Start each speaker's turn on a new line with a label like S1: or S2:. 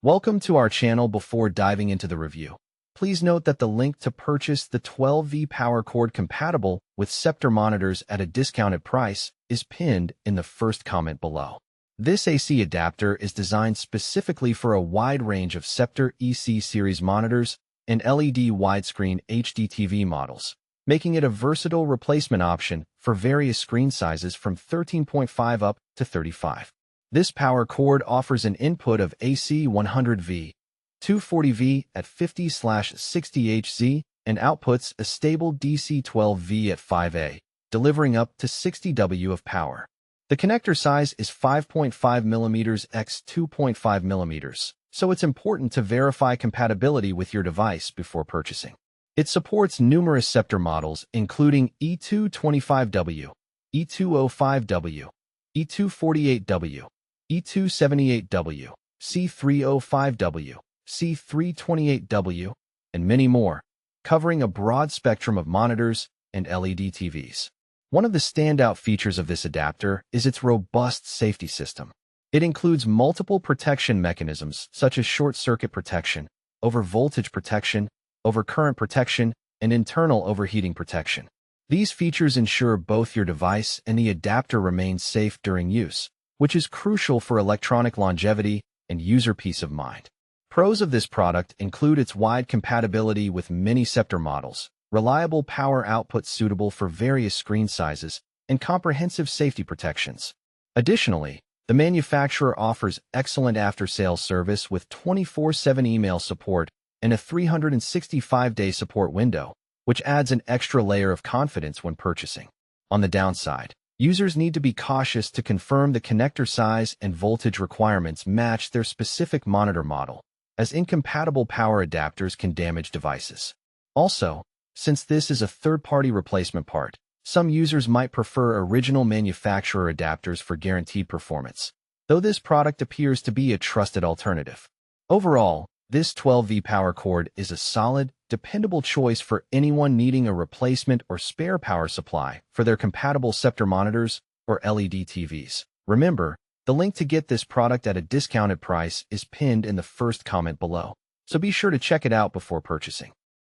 S1: Welcome to our channel. Before diving into the review, please note that the link to purchase the 12V power cord compatible with Sceptre monitors at a discounted price is pinned in the first comment below. This AC adapter is designed specifically for a wide range of Sceptre EC series monitors and LED widescreen HD TV models, making it a versatile replacement option for various screen sizes from 13.5 up to 35. This power cord offers an input of AC 100V, 240V at 50/60 Hz, and outputs a stable DC 12V at 5A, delivering up to 60 W of power. The connector size is 5.5 mm x 2.5 mm, so it's important to verify compatibility with your device before purchasing. It supports numerous Sceptre models, including E225W, E205W, E248W, E278W, C305W, C328W, and many more, covering a broad spectrum of monitors and LED TVs. One of the standout features of this adapter is its robust safety system. It includes multiple protection mechanisms such as short-circuit protection, over-voltage protection, over-current protection, and internal overheating protection. These features ensure both your device and the adapter remain safe during use, which is crucial for electronic longevity and user peace of mind. Pros of this product include its wide compatibility with many Sceptre models, reliable power output suitable for various screen sizes, and comprehensive safety protections. Additionally, the manufacturer offers excellent after-sales service with 24/7 email support and a 365-day support window, which adds an extra layer of confidence when purchasing. On the downside, users need to be cautious to confirm the connector size and voltage requirements match their specific monitor model, as incompatible power adapters can damage devices. Also, since this is a third-party replacement part, some users might prefer original manufacturer adapters for guaranteed performance, though this product appears to be a trusted alternative. Overall, this 12V power cord is a solid, dependable choice for anyone needing a replacement or spare power supply for their compatible Sceptre monitors or LED TVs. Remember, the link to get this product at a discounted price is pinned in the first comment below, so be sure to check it out before purchasing.